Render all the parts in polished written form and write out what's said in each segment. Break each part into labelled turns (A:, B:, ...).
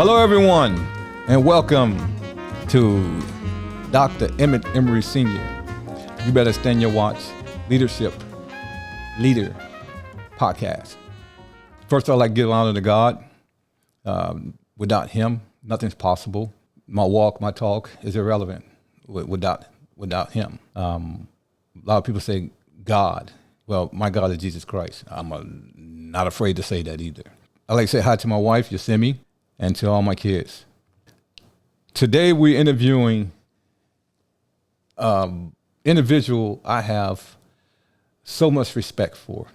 A: Hello, everyone, and welcome to Dr. Emmet Emery Sr. You Better Stand Your Watch Leader podcast. First, I'd like to give honor to God. Without Him, nothing's possible. My walk, my talk is irrelevant without Him. A lot of people say God. Well, my God is Jesus Christ. I'm not afraid to say that either. I'd like to say hi to my wife, Yosemite, and to all my kids. Today, we're interviewing individual I have so much respect for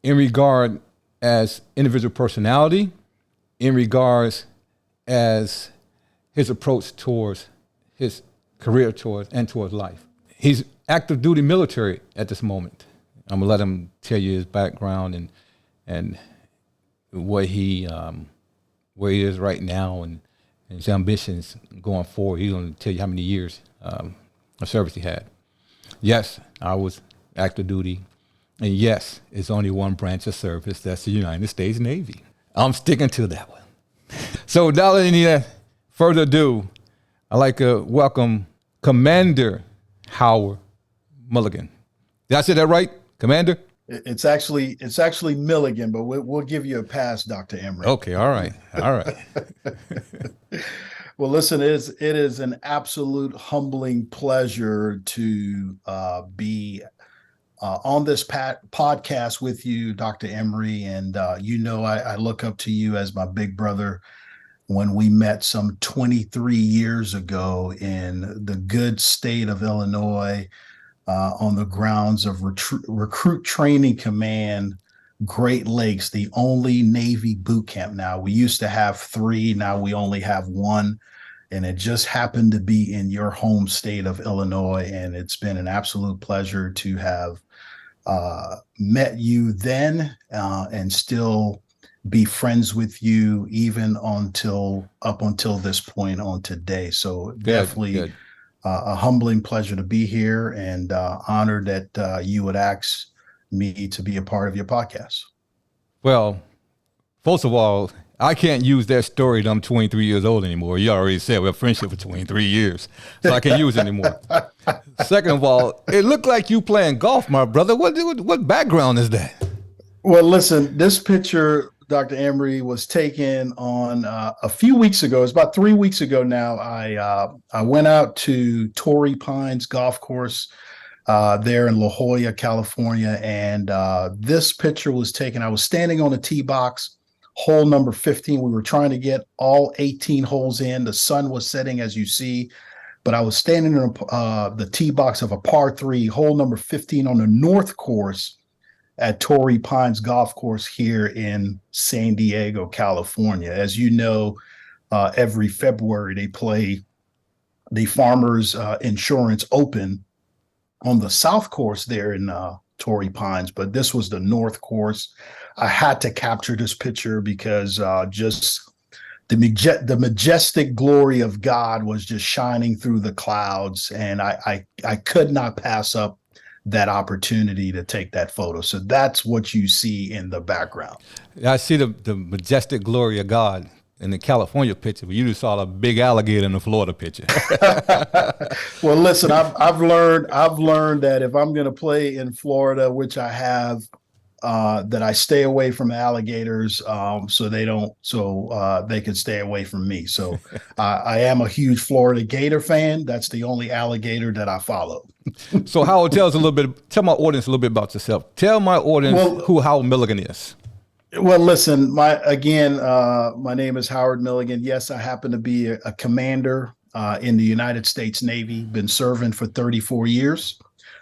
A: in regard as individual personality, in regards as his approach towards his career towards life. He's active duty military at this moment. I'm gonna let him tell you his background and where he is right now and his ambitions going forward. He's gonna tell you how many years of service he had. Yes, I was active duty, and yes, it's only one branch of service. That's the United States Navy. I'm sticking to that one. So without any further ado, I'd like to welcome Commander Howard Milligan. Did I say that right, Commander?
B: It's actually Milligan, but we'll give you a pass, Dr. Emery.
A: Okay, all right.
B: Well, listen, it is an absolute humbling pleasure to be on this podcast with you, Dr. Emery. And I look up to you as my big brother. When we met some 23 years ago in the good state of Illinois, on the grounds of Recruit Training Command, Great Lakes, the only Navy boot camp now. We used to have 3, now we only have 1. And it just happened to be in your home state of Illinois. And it's been an absolute pleasure to have met you then and still be friends with you even up until this point on today. So definitely a humbling pleasure to be here and honored that you would ask me to be a part of your podcast.
A: Well, first of all, I can't use that story that I'm 23 years old anymore. You already said we have friendship for 23 years, so I can't use it anymore. Second of all, it looked like you playing golf, my brother. What background is that?
B: Well, listen, this picture, Dr. Emery, was taken on a few weeks ago. It's about 3 weeks ago now. I went out to Torrey Pines Golf Course there in La Jolla, California, and this picture was taken. I was standing on a tee box, hole number 15. We were trying to get all 18 holes in. The sun was setting, as you see, but I was standing in the tee box of a par 3, hole number 15 on the north course at Torrey Pines Golf Course here in San Diego, California. As you know, every February they play the Farmers Insurance Open on the south course there in Torrey Pines, but this was the north course. I had to capture this picture because just the majestic glory of God was just shining through the clouds, and I could not pass up that opportunity to take that photo. So that's what you see in the background.
A: I see the majestic glory of God in the California picture, but you just saw a big alligator in the Florida picture.
B: Well, listen, I've learned that if I'm going to play in Florida, which I have, that I stay away from alligators, so they can stay away from me. So I am a huge Florida Gator fan. That's the only alligator that I follow.
A: So Howard, tell my audience a little bit about yourself. Tell my audience who Howard Milligan is.
B: Well, listen, my name is Howard Milligan. Yes, I happen to be a commander in the United States Navy, been serving for 34 years.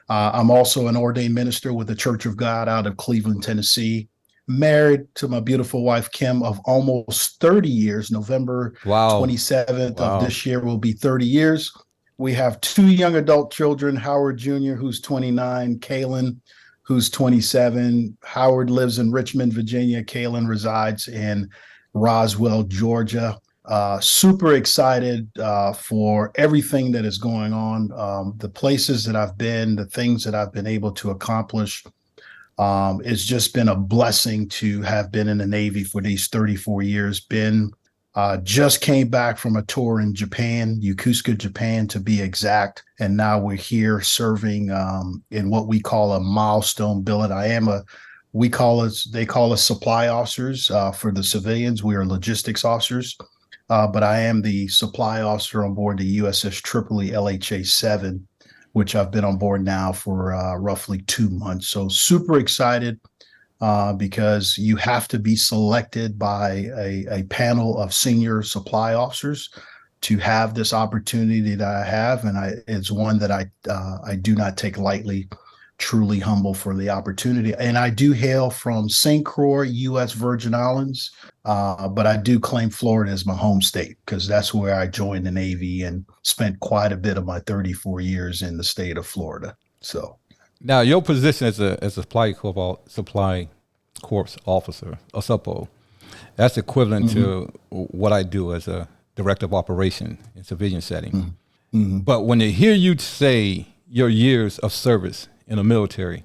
B: I'm also an ordained minister with the Church of God out of Cleveland, Tennessee. Married to my beautiful wife, Kim, of almost 30 years. November 27th of this year will be 30 years. We have 2 young adult children, Howard Jr., who's 29, Kaylin, who's 27. Howard lives in Richmond, Virginia. Kaylin resides in Roswell, Georgia. Super excited for everything that is going on, the places that I've been, the things that I've been able to accomplish. It's just been a blessing to have been in the Navy for these 34 years, been Just came back from a tour in Japan, Yokosuka, Japan, to be exact. And now we're here serving in what we call a milestone billet. They call us supply officers for the civilians. We are logistics officers, but I am the supply officer on board the USS Tripoli LHA 7, which I've been on board now for roughly 2 months. So super excited. Because you have to be selected by a panel of senior supply officers to have this opportunity that I have, and it's one that I do not take lightly. Truly humble for the opportunity, and I do hail from St. Croix, U.S. Virgin Islands, but I do claim Florida as my home state because that's where I joined the Navy and spent quite a bit of my 34 years in the state of Florida. So.
A: Now, your position as a supply corps officer, a SUPO, that's equivalent to what I do as a director of operation in civilian setting. But when they hear you say your years of service in the military,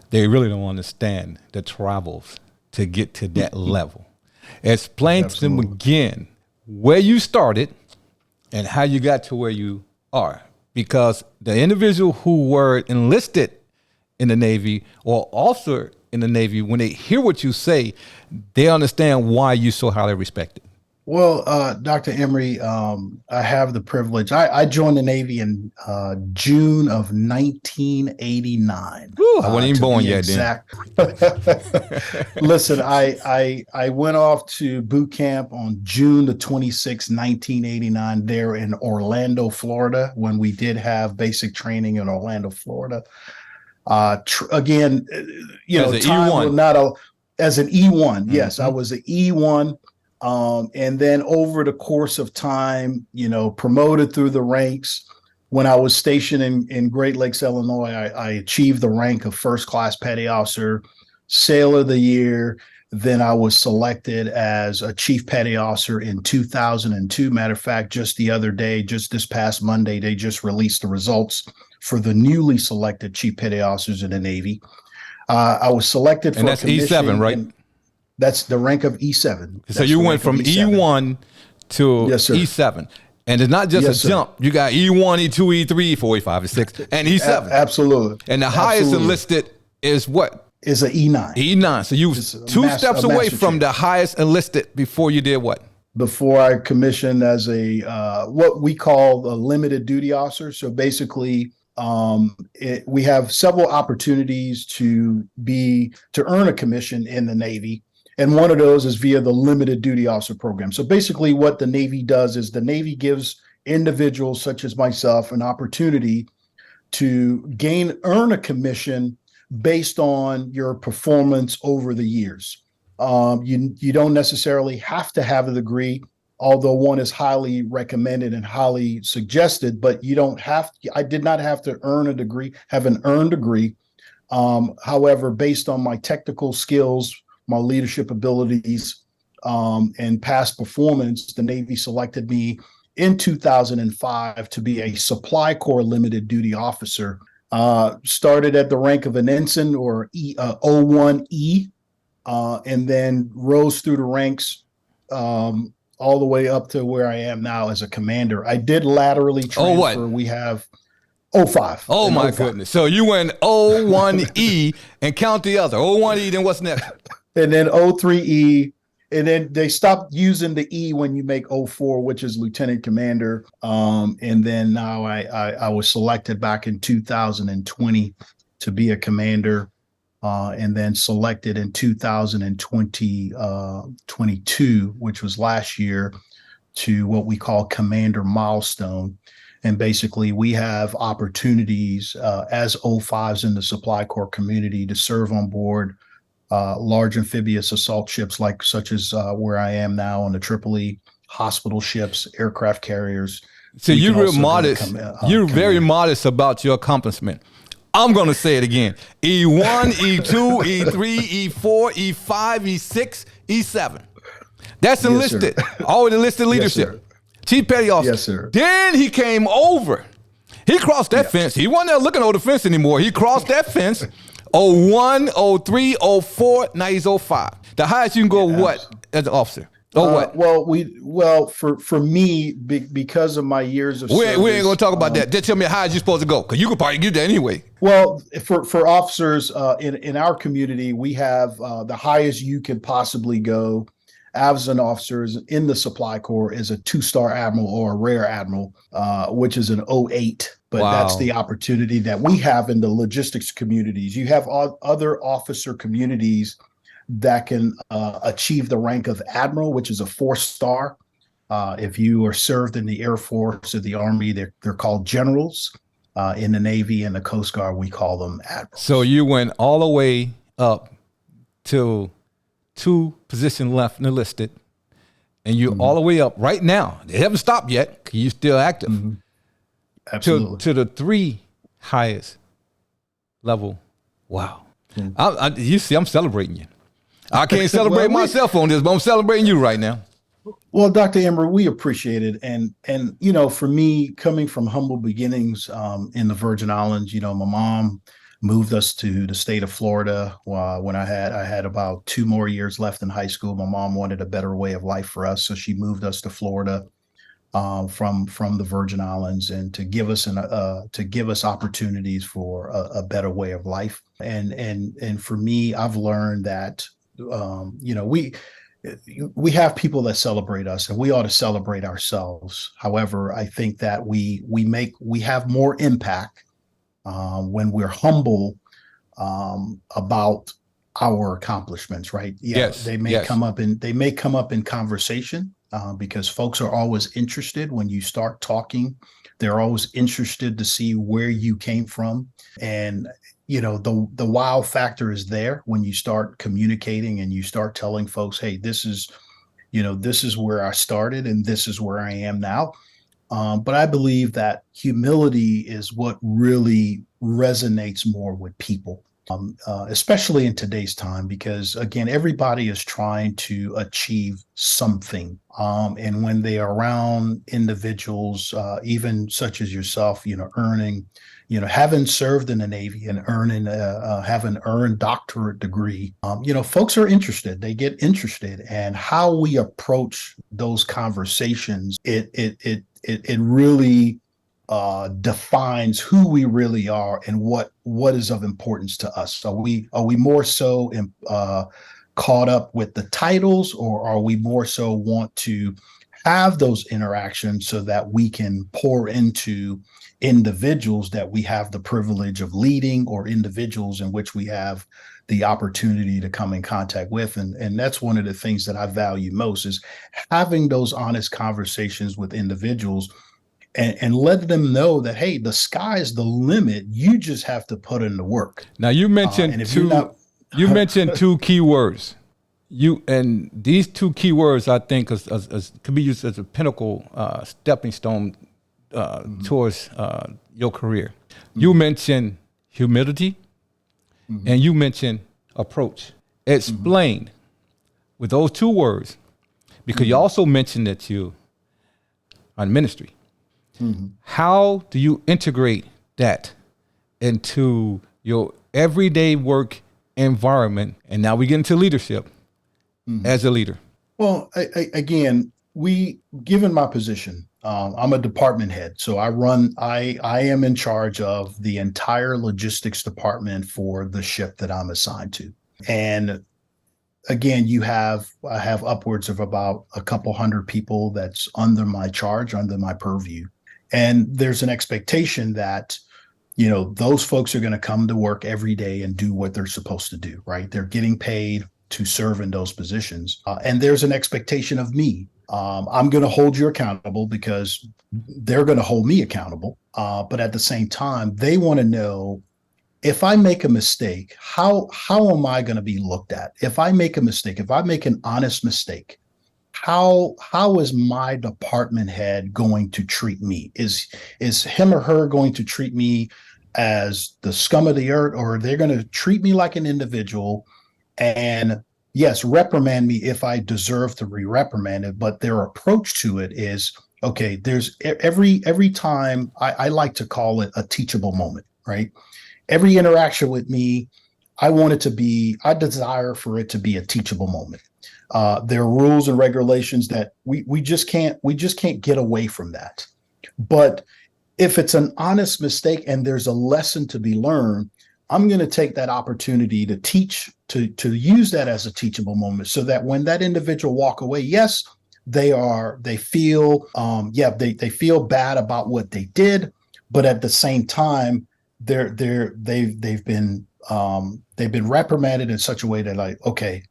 A: they really don't understand the travels to get to that level. Explain to them again where you started and how you got to where you are. Because the individual who were enlisted in the Navy or officer in the Navy, when they hear what you say, they understand why you're so highly respected.
B: Well, Dr. Emery, I have the privilege. I joined the Navy in June of 1989.
A: Whew, I wasn't even born yet then.
B: Listen, I went off to boot camp on June the 26th, 1989, there in Orlando, Florida, when we did have basic training in Orlando, Florida. Again, as time will not as an E1. Yes, I was an E1. And then over the course of time, promoted through the ranks. When I was stationed in Great Lakes, Illinois, I achieved the rank of first class petty officer, sailor of the year. Then I was selected as a chief petty officer in 2002. Matter of fact, just the other day, just this past Monday, they just released the results for the newly selected chief petty officers in the Navy. I was selected for,
A: and that's E7, right?
B: That's the rank of E7.
A: So you went from E1 to E7. And it's not just a jump. You got E1, E2, E3, E4, E5, E6, and E7.
B: Absolutely.
A: And the highest enlisted is what?
B: Is an E9.
A: E9. So you was two steps away from the highest enlisted before you did what?
B: Before I commissioned as a what we call a limited duty officer. So basically, we have several opportunities to earn a commission in the Navy. And one of those is via the limited duty officer program. So basically what the Navy does is the Navy gives individuals such as myself an opportunity to earn a commission based on your performance over the years. You don't necessarily have to have a degree, although one is highly recommended and highly suggested, but I did not have to have an earned degree. However, based on my technical skills, my leadership abilities, and past performance, the Navy selected me in 2005 to be a Supply Corps limited duty officer. Started at the rank of an ensign or O1E, and then rose through the ranks all the way up to where I am now as a commander. I did laterally transfer. We have 05.
A: Oh, my goodness. So you went O1E and count the other. O1E, then what's next?
B: And then O3E, and then they stopped using the E when you make O4, which is lieutenant commander. And then now I was selected back in 2020 to be a commander, and then selected in 2022, which was last year, to what we call commander milestone. And basically, we have opportunities as O5s in the Supply Corps community to serve on board large amphibious assault ships, such as where I am now on the Tripoli, hospital ships, aircraft carriers.
A: So you're real modest. You're very modest about your accomplishment. I'm going to say it again. E1, E2, E3, E4, E5, E6, E7. That's enlisted. All enlisted leadership.
B: Yes,
A: Chief Petty Officer.
B: Yes, sir.
A: Then he came over. He crossed that fence. He wasn't there looking over the fence anymore. He crossed that fence. 01, 03, 04, now he's 05. The highest you can go what as an officer? Oh, what?
B: For me, because of my years of
A: We
B: service,
A: ain't gonna talk about that. Just tell me how you supposed to go, because you could probably get that anyway.
B: well, for officers in our community, we have the highest you can possibly go as an officer in the supply corps is a 2-star admiral or a rare admiral, which is an '08. But that's the opportunity that we have in the logistics communities. You have other officer communities that can achieve the rank of admiral, which is a 4-star. If you are served in the Air Force or the Army, they're called generals. In the Navy and the Coast Guard, we call them admirals.
A: So you went all the way up to 2 positions left enlisted, and you're all the way up right now. They haven't stopped yet, because you're still active.
B: Mm-hmm. Absolutely.
A: To the 3 highest level. Wow. Mm-hmm. You see, I'm celebrating you. I can't celebrate myself on this, but I'm celebrating you right now.
B: Well, Dr. Emery, we appreciate it. And for me, coming from humble beginnings in the Virgin Islands, my mom moved us to the state of Florida when I had about 2 more years left in high school. My mom wanted a better way of life for us, so she moved us to Florida from the Virgin Islands, and to give us opportunities for a better way of life. And for me, I've learned that we have people that celebrate us, and we ought to celebrate ourselves. However, I think that we have more impact when we're humble about our accomplishments, right? Yeah,
A: yes,
B: they may come up in conversation because folks are always interested when you start talking. They're always interested to see where you came from, and the wow factor is there when you start communicating and you start telling folks, hey, this is where I started and this is where I am now. But I believe that humility is what really resonates more with people, especially in today's time, because again, everybody is trying to achieve something. And when they are around individuals, even such as yourself, earning, having served in the Navy and having earned doctorate degree, folks are interested. They get interested, and how we approach those conversations, it really defines who we really are and what is of importance to us. Are we more so caught up with the titles, or are we more so want to have those interactions so that we can pour into individuals that we have the privilege of leading, or individuals in which we have the opportunity to come in contact with? And that's one of the things that I value most, is having those honest conversations with individuals and let them know that, hey, the sky is the limit. You just have to put in the work.
A: Now, you mentioned you mentioned 2 key words. And these 2 key words, I think, could be used as a pinnacle stepping stone towards your career. You mentioned humility, and you mentioned approach. Explain with those 2 words, because you also mentioned that you are in ministry. How do you integrate that into your everyday work environment? And now we get into leadership as a leader.
B: Well, again, given my position, I'm a department head. So I am in charge of the entire logistics department for the ship that I'm assigned to. And again, I have upwards of about a couple hundred people that's under my charge, under my purview. And there's an expectation that, those folks are going to come to work every day and do what they're supposed to do, right? They're getting paid to serve in those positions. And there's an expectation of me. I'm going to hold you accountable because they're going to hold me accountable. But at the same time, they want to know, if I make a mistake, how am I going to be looked at? If I make a mistake, if I make an honest mistake, how is my department head going to treat me? Is him or her going to treat me as the scum of the earth, or are they going to treat me like an individual and, yes, reprimand me if I deserve to be reprimanded? But their approach to it is, okay, there's every time, I like to call it a teachable moment, right? Every interaction with me, I desire for it to be a teachable moment. There are rules and regulations that we just can't get away from that. But if it's an honest mistake and there's a lesson to be learned, I'm going to take that opportunity to teach, to use that as a teachable moment, so that when that individual walk away, yes, they feel they feel bad about what they did, but at the same time, they've been reprimanded in such a way that, like, okay,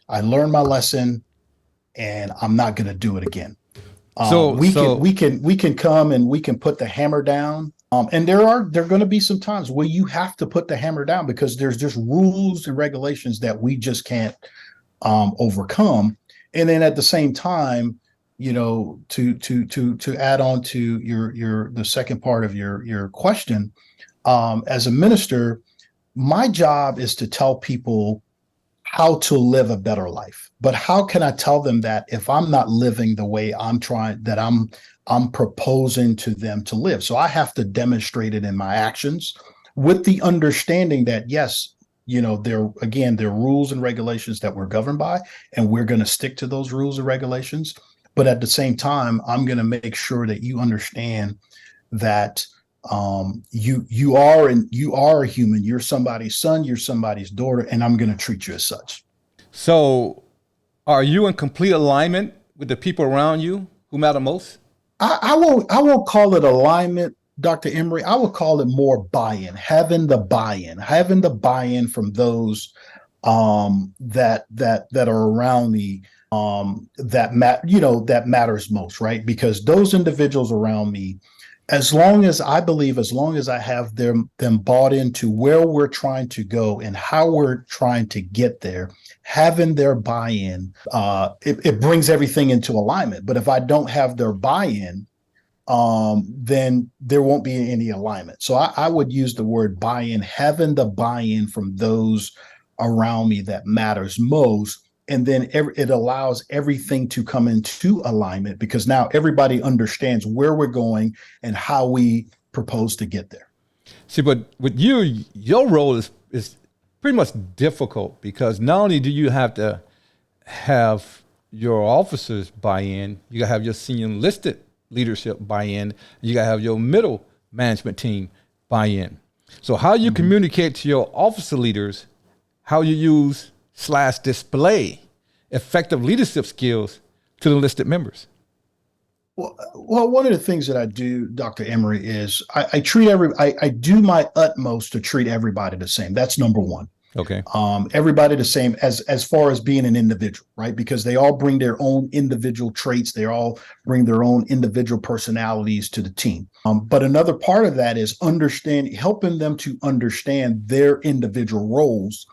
B: I learned my lesson and I'm not going to do it again. We can come and we can put the hammer down. And there are going to be some times where you have to put the hammer down, because there's just rules and regulations that we just can't overcome. And then at the same time, to add on to the second part of your question, as a minister, my job is to tell people how to live a better life. But how can I tell them that if I'm not living the way I'm proposing to them to live? So I have to demonstrate it in my actions, with the understanding that, yes, there are rules and regulations that we're governed by, and we're going to stick to those rules and regulations. But at the same time, I'm going to make sure that you understand that you are a human. You're somebody's son, you're somebody's daughter, and I'm going to treat you as such.
A: So are you in complete alignment with the people around you who matter most?
B: I won't call it alignment, Dr. Emery. I would call it more buy-in, having the buy-in from those that are around me, that matters most, right? Because those individuals around me, as long as I have them bought into where we're trying to go and how we're trying to get there, having their buy-in, it brings everything into alignment. But if I don't have their buy-in, then there won't be any alignment. So I would use the word buy-in, having the buy-in from those around me that matters most. And then it allows everything to come into alignment, because now everybody understands where we're going and how we propose to get there.
A: See, but with you, your role is pretty much difficult, because not only do you have to have your officers buy in, you got to have your senior enlisted leadership buy in, you got to have your middle management team buy in. So how you communicate to your officer leaders, how you use / display effective leadership skills to the enlisted members?
B: Well, one of the things that I do, Dr. Emery, is I do my utmost to treat everybody the same. That's number one.
A: Okay.
B: Everybody the same as far as being an individual, right? Because they all bring their own individual traits. They all bring their own individual personalities to the team. But another part of that is helping them to understand their individual roles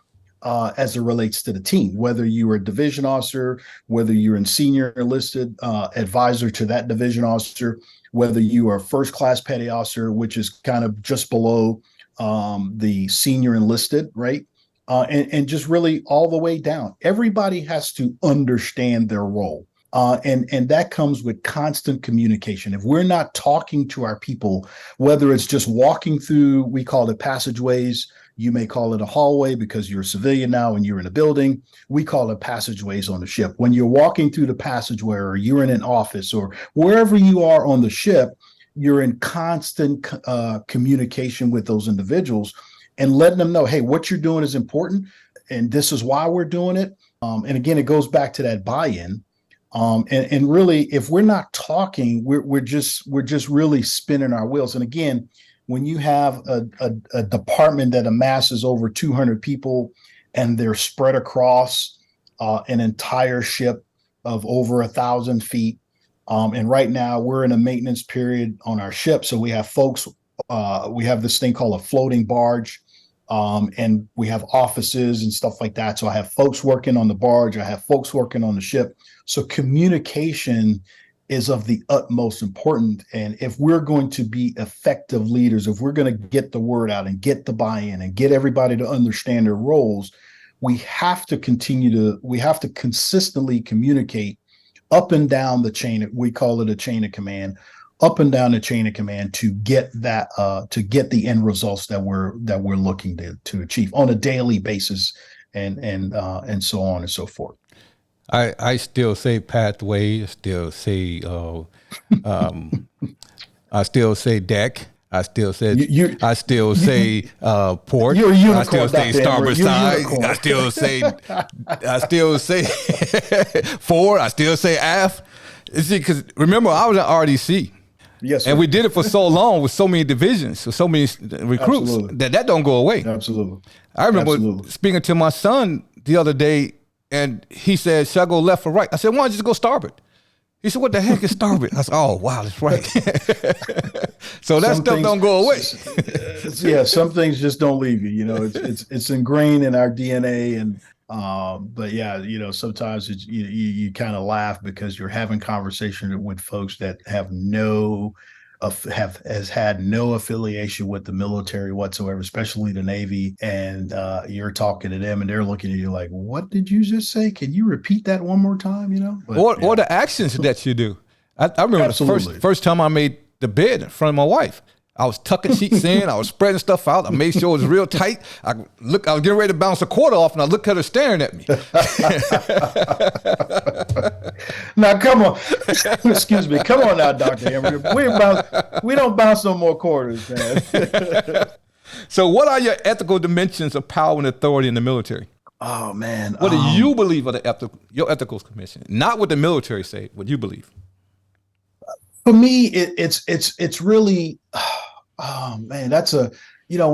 B: as it relates to the team, whether you're a division officer, whether you're in senior enlisted advisor to that division officer, whether you are first class petty officer, which is kind of just below the senior enlisted, right? And just really all the way down. Everybody has to understand their role. And that comes with constant communication. If we're not talking to our people, whether it's just walking through, we call it passageways, you may call it a hallway because you're a civilian now and you're in a building. We call it passageways on the ship. When you're walking through the passageway, or you're in an office, or wherever you are on the ship, you're in constant communication with those individuals and letting them know, hey, what you're doing is important, and this is why we're doing it. And again, it goes back to that buy-in. And really, if we're not talking, we're just really spinning our wheels. And again, when you have a department that amasses over 200 people and they're spread across an entire ship of over 1,000 feet, and right now we're in a maintenance period on our ship, so we have folks. We have this thing called a floating barge. And we have offices and stuff like that. So I have folks working on the barge. I have folks working on the ship. So communication is of the utmost importance. And if we're going to be effective leaders, if we're going to get the word out and get the buy-in and get everybody to understand their roles, we have to consistently communicate up and down the chain. We call it a chain of command, up and down the chain of command to get the end results that we're looking to achieve on a daily basis, and so on and so forth.
A: I still say pathway. I still say I still say deck. I still say port.
B: You're a unicorn,
A: I still say
B: Dr.
A: starboard side. I still say forward. I still say aft. See, because remember, I was at RDC.
B: Yes, sir.
A: And we did it for so long with so many divisions, with so many recruits.
B: Absolutely.
A: that don't go away.
B: Absolutely.
A: I remember speaking to my son the other day, and he said, "Should I go left or right?" I said, "Why don't you just go starboard?" He said, "What the heck is starboard?" I said, "Oh, wow, that's right." So that stuff don't go away.
B: Yeah, some things just don't leave you. You know, it's ingrained in our DNA, and but yeah, you know, sometimes you kind of laugh because you're having conversation with folks that have had no affiliation with the military whatsoever, especially the Navy, and you're talking to them and they're looking at you like, "What did you just say? Can you repeat that one more time?" You know,
A: or the actions that you do. I remember the first time I made the bed in front of my wife. I was tucking sheets in. I was spreading stuff out. I made sure it was real tight. I was getting ready to bounce a quarter off, and I looked at her staring at me.
B: Now, come on. Excuse me. Come on now, Dr. Emmet. We don't bounce no more quarters, man.
A: So what are your ethical dimensions of power and authority in the military?
B: Oh, man.
A: What do you believe are your ethical commission? Not what the military say, what you believe.
B: For me, it's really, oh man, that's a, you know,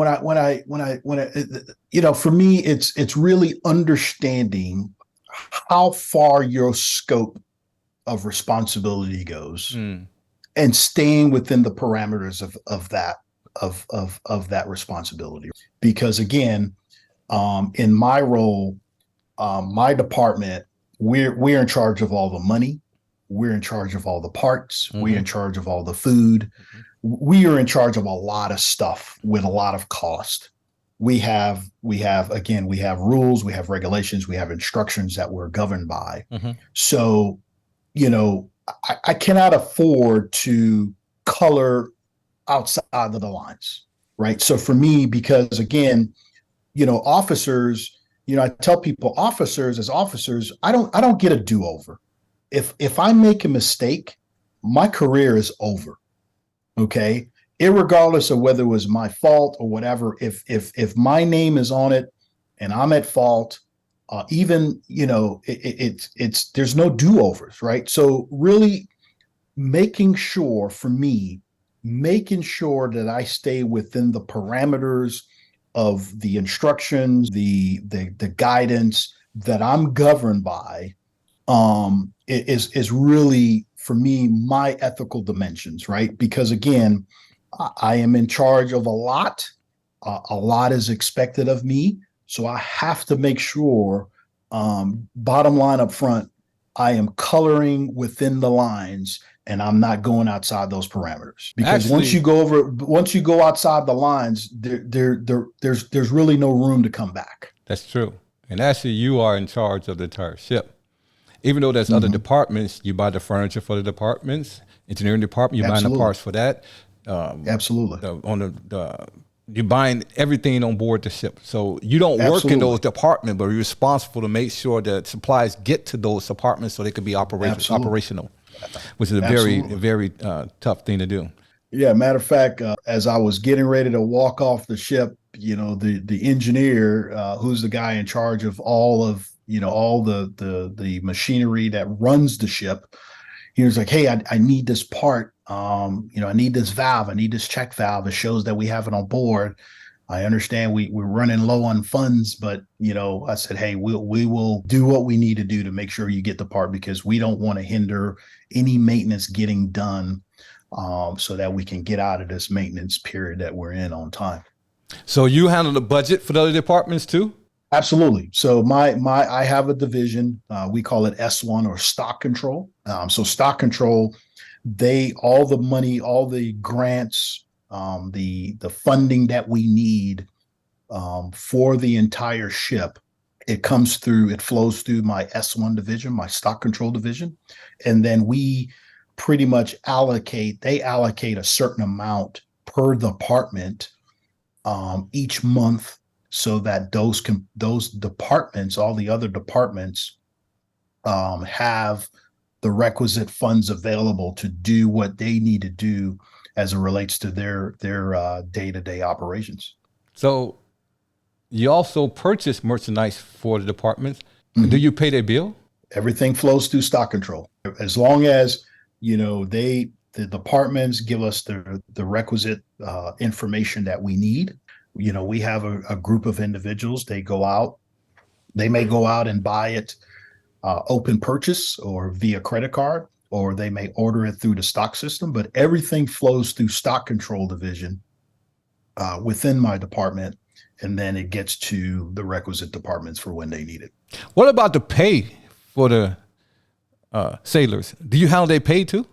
B: for me, it's really understanding how far your scope of responsibility goes, and staying within the parameters of that responsibility. Because again, in my role, my department, we're in charge of all the money. We're in charge of all the parts. We're in charge of all the food. We are in charge of a lot of stuff with a lot of cost. We have rules, we have regulations, we have instructions that we're governed by. So, you know, I cannot afford to color outside of the lines, right? So for me, because again, you know, officers, you know, I tell people as officers, I don't get a do-over. If I make a mistake, my career is over. Okay. Irregardless of whether it was my fault or whatever, if my name is on it and I'm at fault, even, you know, it's there's no do-overs, right? So really making sure that I stay within the parameters of the instructions, the guidance that I'm governed by, is really, for me, my ethical dimensions, right? Because again, I am in charge of a lot. A lot is expected of me. So I have to make sure, bottom line up front, I am coloring within the lines and I'm not going outside those parameters. Because once you go outside the lines, there's really no room to come back.
A: That's true. And actually, you are in charge of the entire ship. Even though there's other departments, you buy the furniture for the departments, engineering department, you're buying the parts for that.
B: Absolutely.
A: You're buying everything on board the ship. So you don't work in those departments, but you're responsible to make sure that supplies get to those departments so they can be operational, which is a very tough thing to do.
B: Yeah, matter of fact, as I was getting ready to walk off the ship, you know, the engineer, who's the guy in charge of all the machinery that runs the ship, he was like, "Hey, I need this part. I need this valve. I need this check valve. It shows that we have it on board. I understand we're running low on funds, but, you know," I said, "Hey, we will do what we need to do to make sure you get the part, because we don't want to hinder any maintenance getting done, so that we can get out of this maintenance period that we're in on time."
A: So you handle the budget for the other departments too?
B: Absolutely. So I have a division, we call it S1, or stock control. So stock control, all the money, all the grants, the funding that we need, for the entire ship, it flows through my S1 division, my stock control division. And then we pretty much allocate a certain amount per department each month, so that those departments, all the other departments, have the requisite funds available to do what they need to do as it relates to their day-to-day operations.
A: So you also purchase merchandise for the departments. Mm-hmm. Do you pay their bill?
B: Everything flows through stock control. As long as, the departments give us the requisite information that we need. We have a group of individuals. They may go out and buy it open purchase or via credit card, or they may order it through the stock system, but everything flows through stock control division within my department, and then it gets to the requisite departments for when they need it.
A: What about the pay for the sailors? Do you handle their pay too?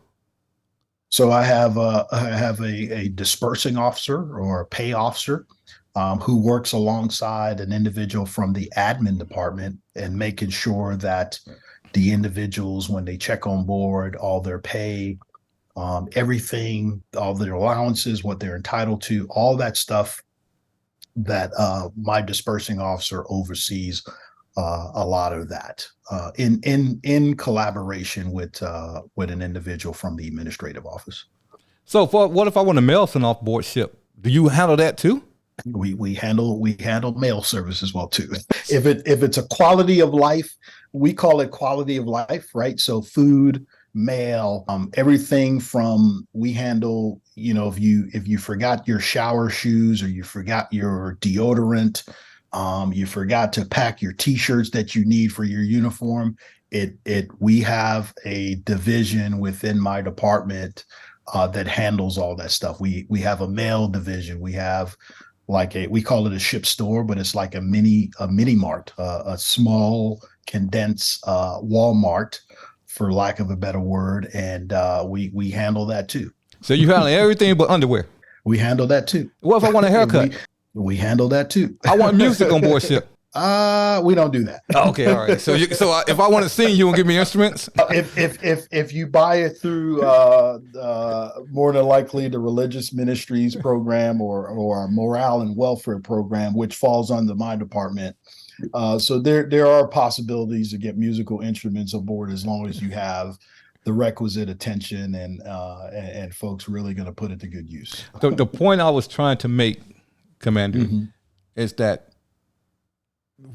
B: So I have a dispersing officer or a pay officer who works alongside an individual from the admin department and making sure that the individuals, when they check on board, all their pay, everything, all their allowances, what they're entitled to, all that stuff, that my dispersing officer oversees a lot of that in collaboration with an individual from the administrative office.
A: So what if I want to mail something off board ship? Do you handle that too?
B: We handle mail service as well too. If it's a quality of life, we call it quality of life, right? So food, mail, everything from, we handle, if you forgot your shower shoes, or you forgot your deodorant, you forgot to pack your t-shirts that you need for your uniform, we have a division within my department that handles all that stuff. We have a mail division. We have we call it a ship store, but it's like a mini mart, a small condensed Walmart, for lack of a better word. And we handle that too.
A: So you handle everything but underwear?
B: We handle that too.
A: What if I want a haircut?
B: we handle that too.
A: I want music on board ship.
B: We don't do that.
A: Oh, okay, all right. So if I want to sing, you won't give me instruments?
B: If you buy it through more than likely the religious ministries program or a morale and welfare program, which falls under my department. So there are possibilities to get musical instruments aboard, as long as you have the requisite attention and folks really going to put it to good use.
A: The point I was trying to make, Commander, mm-hmm. is that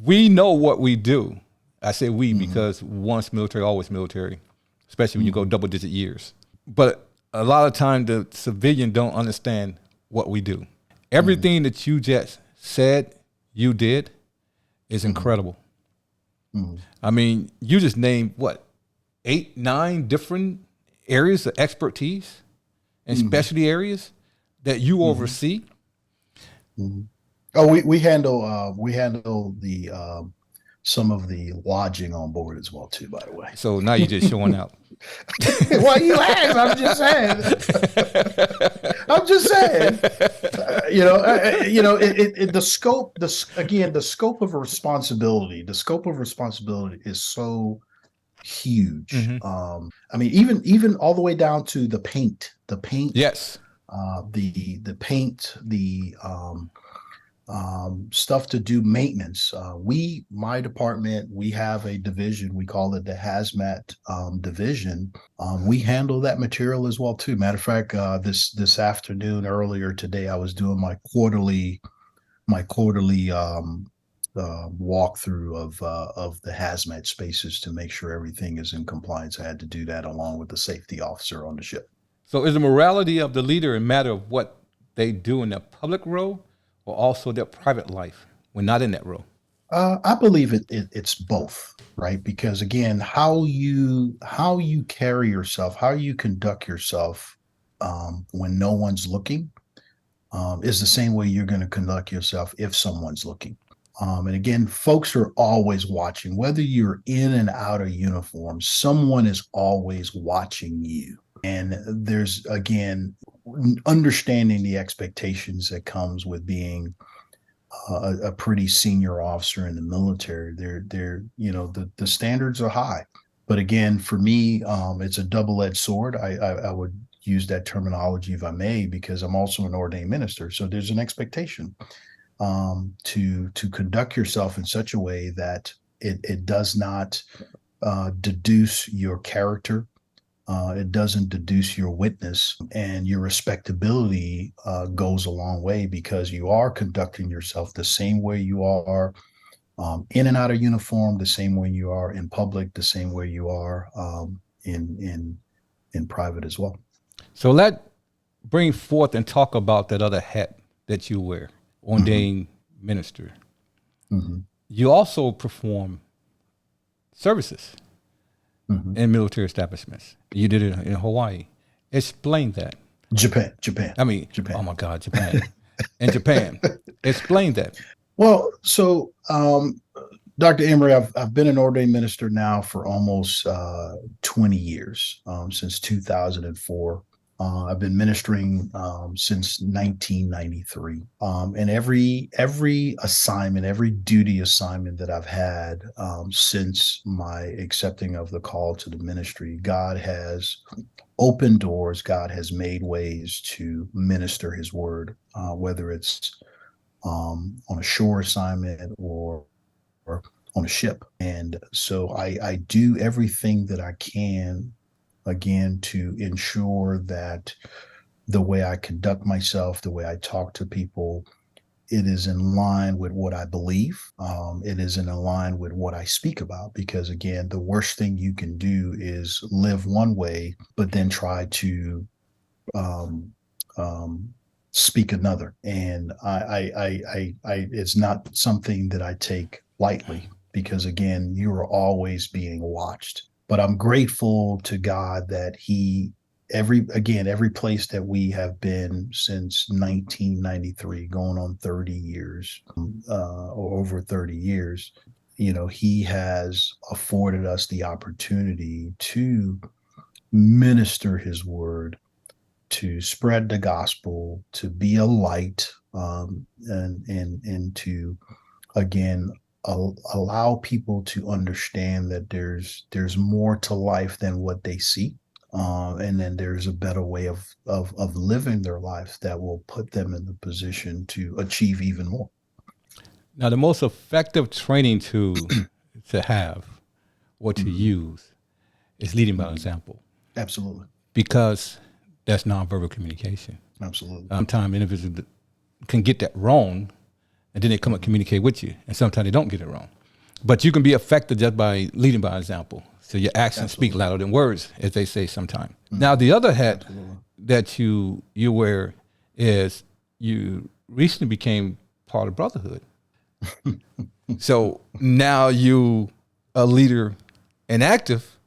A: we know what we do. I say we mm-hmm. because once military, always military, especially when you go double-digit years. But a lot of time the civilian don't understand what we do. Everything mm-hmm. that you just said you did is incredible. Mm-hmm. I mean, you just named, 8, 9 different areas of expertise and mm-hmm. specialty areas that you mm-hmm. oversee.
B: Mm-hmm. Oh, we handle the some of the lodging on board as well too, by the way.
A: So now you're just showing out.
B: Why you ask? I'm just saying. The scope of responsibility. The scope of responsibility is so huge. Mm-hmm. I mean, even all the way down to the paint.
A: Yes.
B: The paint. Stuff to do maintenance. My department, we have a division. We call it the hazmat division. We handle that material as well too. Matter of fact, this afternoon, earlier today, I was doing my quarterly walkthrough of the hazmat spaces to make sure everything is in compliance. I had to do that along with the safety officer on the ship.
A: So is the morality of the leader a matter of what they do in the public role, or also their private life when not in that role?
B: I believe it's both, right? Because again, how you carry yourself, how you conduct yourself when no one's looking is the same way you're going to conduct yourself if someone's looking. And again, folks are always watching. Whether you're in and out of uniform, someone is always watching you. And there's, again, understanding the expectations that comes with being a pretty senior officer in the military. The standards are high. But again, for me, it's a double-edged sword. I would use that terminology if I may, because I'm also an ordained minister. So there's an expectation to conduct yourself in such a way that it does not deduce your character. It doesn't deduce your witness, and your respectability goes a long way, because you are conducting yourself the same way you are in and out of uniform, the same way you are in public, the same way you are in private as well.
A: So let bring forth and talk about that other hat that you wear, ordained minister.
B: Mm-hmm.
A: You also perform services in military establishments. You did it in Hawaii. Explain that.
B: Japan.
A: I mean,
B: Japan.
A: Oh my God, Japan. In Japan. Explain that.
B: Well, so Dr. Emery, I've been an ordained minister now for almost 20 years, since 2004. I've been ministering since 1993, and every assignment, every duty assignment that I've had since my accepting of the call to the ministry, God has opened doors. God has made ways to minister His word, whether it's on a shore assignment or on a ship. And so I do everything that I can, again, to ensure that the way I conduct myself, the way I talk to people, it is in line with what I believe. It is in line with what I speak about, because again, the worst thing you can do is live one way, but then try to speak another. And I it's not something that I take lightly, because again, you are always being watched. But I'm grateful to God that every place that we have been since 1993, going on 30 years, or over 30 years, He has afforded us the opportunity to minister His word, to spread the gospel, to be a light, and to, again, allow people to understand that there's more to life than what they see, and then there's a better way of living their life that will put them in the position to achieve even more.
A: Now, the most effective training to have or to use is leading by example.
B: Absolutely.
A: Because that's nonverbal communication.
B: Absolutely.
A: Sometimes individuals can get that wrong, and then they come and communicate with you, and sometimes they don't get it wrong. But you can be effective just by leading by example. So your actions speak louder than words, as they say sometimes. Now, the other hat that you wear is you recently became part of brotherhood. So now you a leader and active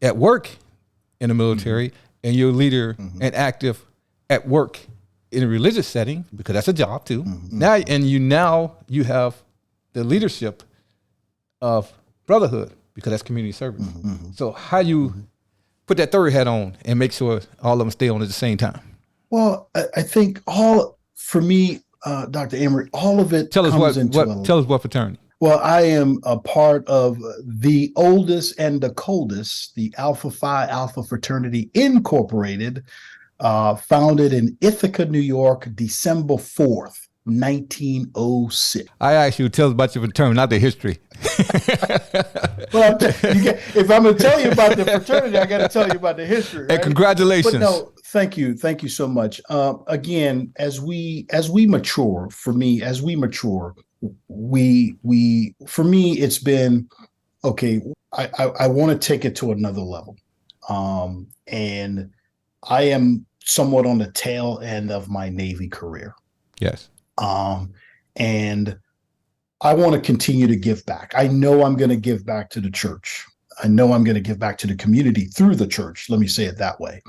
A: at work in the military, and you're a leader and active at work in a religious setting, because that's a job too. Now you have the leadership of brotherhood, because that's community service. So how you put that third hat on and make sure all of them stay on at the same time?
B: Well, I think for me, Dr. Emery, all of it
A: tell us what fraternity.
B: Well, I am a part of the oldest and the coldest, the Alpha Phi Alpha Fraternity Incorporated, founded in Ithaca, New York, December 4th, 1906.
A: I asked you to tell us about your fraternity, not the history.
B: Well, if I'm going to tell you about the fraternity, I got to tell you about the history. Right?
A: And congratulations.
B: But no, thank you so much. Again, as we mature, for me, for me, it's been okay. I want to take it to another level, and I am somewhat on the tail end of my Navy career.
A: Yes.
B: And I want to continue to give back. I know I'm going to give back to the church. I know I'm going to give back to the community through the church. Let me say it that way.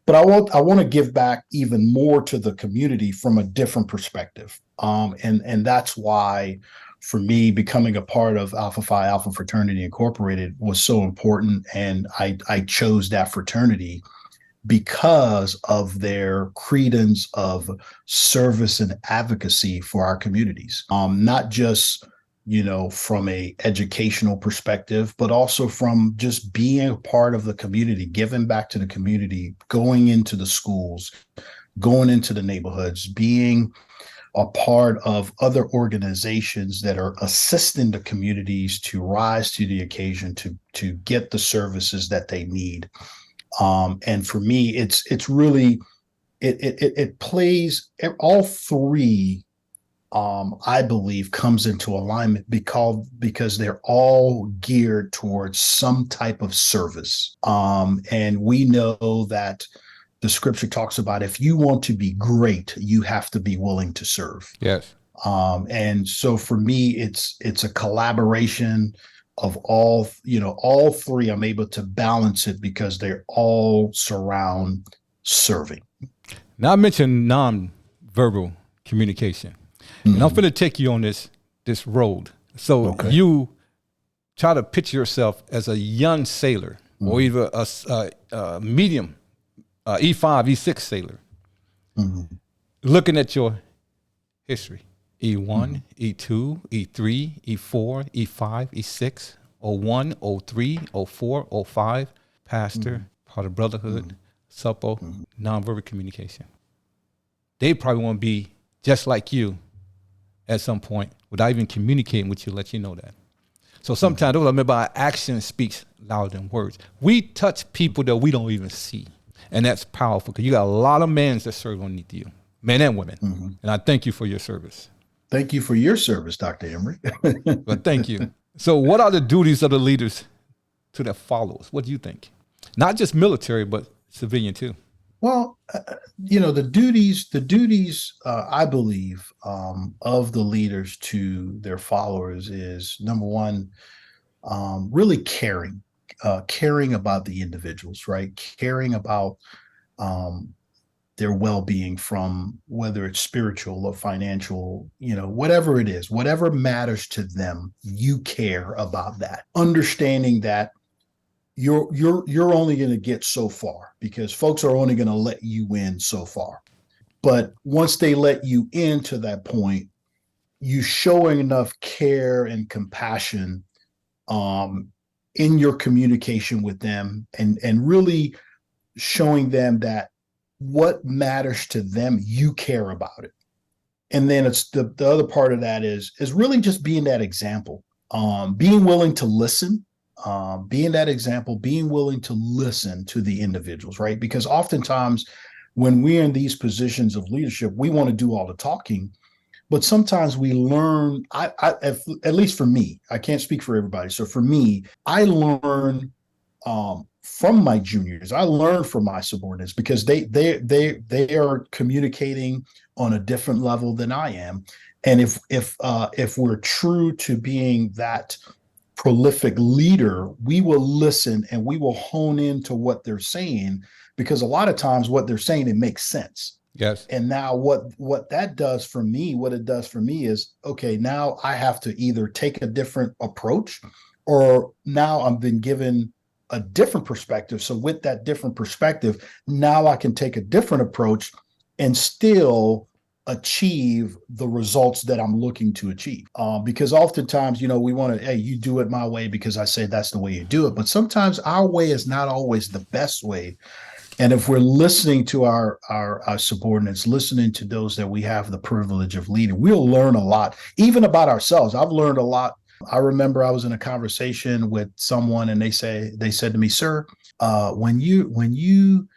B: But I want to give back even more to the community from a different perspective. And that's why, for me, becoming a part of Alpha Phi Alpha Fraternity Incorporated was so important. And I chose that fraternity because of their credence of service and advocacy for our communities. Not just from a educational perspective, but also from just being a part of the community, giving back to the community, going into the schools, going into the neighborhoods, being a part of other organizations that are assisting the communities to rise to the occasion, to get the services that they need. And for me, it's really it plays all three. I believe comes into alignment because they're all geared towards some type of service. And we know that the scripture talks about if you want to be great, you have to be willing to serve.
A: Yes.
B: And so for me, it's a collaboration of all three. I'm able to balance it because they're all surround serving.
A: Now I mentioned nonverbal communication, and I'm going to take you on this road. So you try to picture yourself as a young sailor, or even a medium E5, E6 sailor, looking at your history, E1, E2, E3, E4, E5, E6, O1, O3, O4, O5, pastor, part of brotherhood, supple, nonverbal communication. They probably want to be just like you at some point without even communicating with you, let you know that. So sometimes, I remember, our action speaks louder than words. We touch people that we don't even see. And that's powerful because you got a lot of men that serve underneath you, men and women. And I thank you for your service.
B: Thank you for your service, Dr. Emery.
A: But thank you. So what are the duties of the leaders to their followers? What do you think? Not just military, but civilian too.
B: Well, the duties, I believe, of the leaders to their followers is, number one, really caring about the individuals, right? Caring about their well-being, from whether it's spiritual or financial, whatever it is, whatever matters to them, you care about that. Understanding that you're only going to get so far, because folks are only going to let you in so far. But once they let you into that point, you showing enough care and compassion in your communication with them, and really showing them that what matters to them, you care about it. And then it's the other part of that is really just being that example, being willing to listen, being that example, being willing to listen to the individuals, right? Because oftentimes when we're in these positions of leadership, we want to do all the talking, but sometimes we learn, at least for me, I can't speak for everybody. So for me, I learn from my juniors. I learn from my subordinates because they are communicating on a different level than I am. And if we're true to being that prolific leader, we will listen and we will hone into what they're saying, because a lot of times what they're saying, it makes sense.
A: Yes.
B: And now what that does for me, what it does for me is, okay, now I have to either take a different approach, or now I've been given a different perspective. So with that different perspective, now I can take a different approach and still achieve the results that I'm looking to achieve. Because oftentimes, we want to, hey, you do it my way because I say that's the way you do it. But sometimes our way is not always the best way. And if we're listening to our subordinates, listening to those that we have the privilege of leading, we'll learn a lot, even about ourselves. I've learned a lot. I remember I was in a conversation with someone, and they said to me, "Sir, when you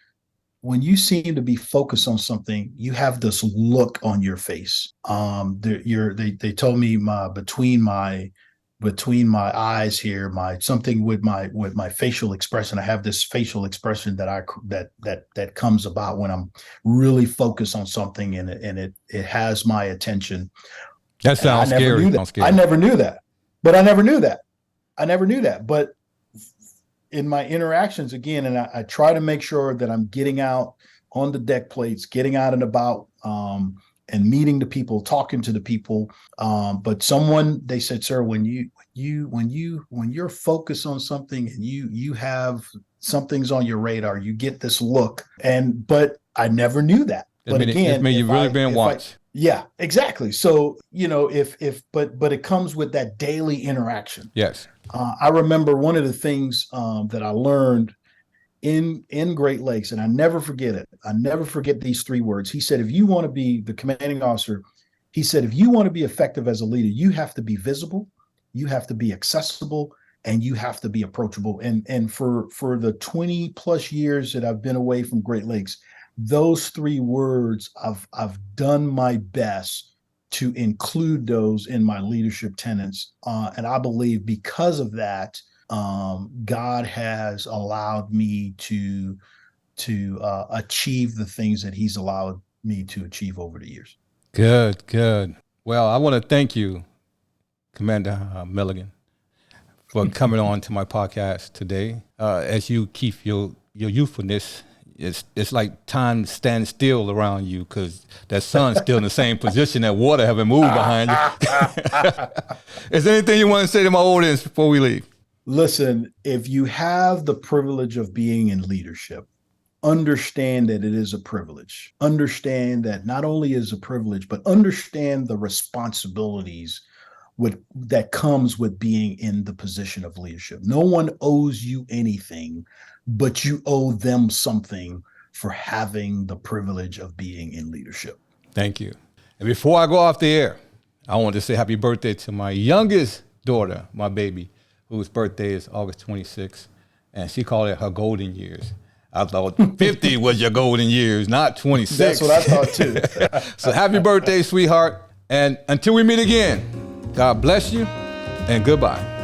B: seem to be focused on something, you have this look on your face." They told me between my eyes here, something with my facial expression. I have this facial expression that comes about when I'm really focused on something, and it has my attention.
A: That sounds scary.
B: I never knew that. But I never knew that. But in my interactions, again, and I try to make sure that I'm getting out on the deck plates, getting out and about, and meeting the people, talking to the people. But they said, "Sir, when you're focused on something and you have something's on your radar, you get this look." But I never knew that. But again,
A: you've really been watched.
B: Yeah, exactly. So, but it comes with that daily interaction.
A: Yes.
B: I remember one of the things that I learned in Great Lakes, and I never forget it. I never forget these three words. He said, if you want to be the commanding officer, he said, if you want to be effective as a leader, you have to be visible, you have to be accessible, and you have to be approachable. And for the 20 plus years that I've been away from Great Lakes, those three words, I've done my best to include those in my leadership tenets. And I believe because of that, God has allowed me to achieve the things that He's allowed me to achieve over the years.
A: Good, good. Well, I want to thank you, Commander Milligan, for coming on to my podcast today. As you keep your youthfulness, it's like time stands still around you because that sun's still in the same position. That water haven't moved behind you. Is there anything you want to say to my audience before we leave?
B: Listen, if you have the privilege of being in leadership, understand that it is a privilege. Understand that not only is a privilege, but understand the responsibilities that comes with being in the position of leadership. No one owes you anything, but you owe them something for having the privilege of being in leadership.
A: Thank you. And before I go off the air, I want to say happy birthday to my youngest daughter, my baby, whose birthday is August 26th, and she called it her golden years. I thought 50 was your golden years, not 26.
B: That's what I thought too.
A: So happy birthday, sweetheart. And until we meet again, God bless you and goodbye.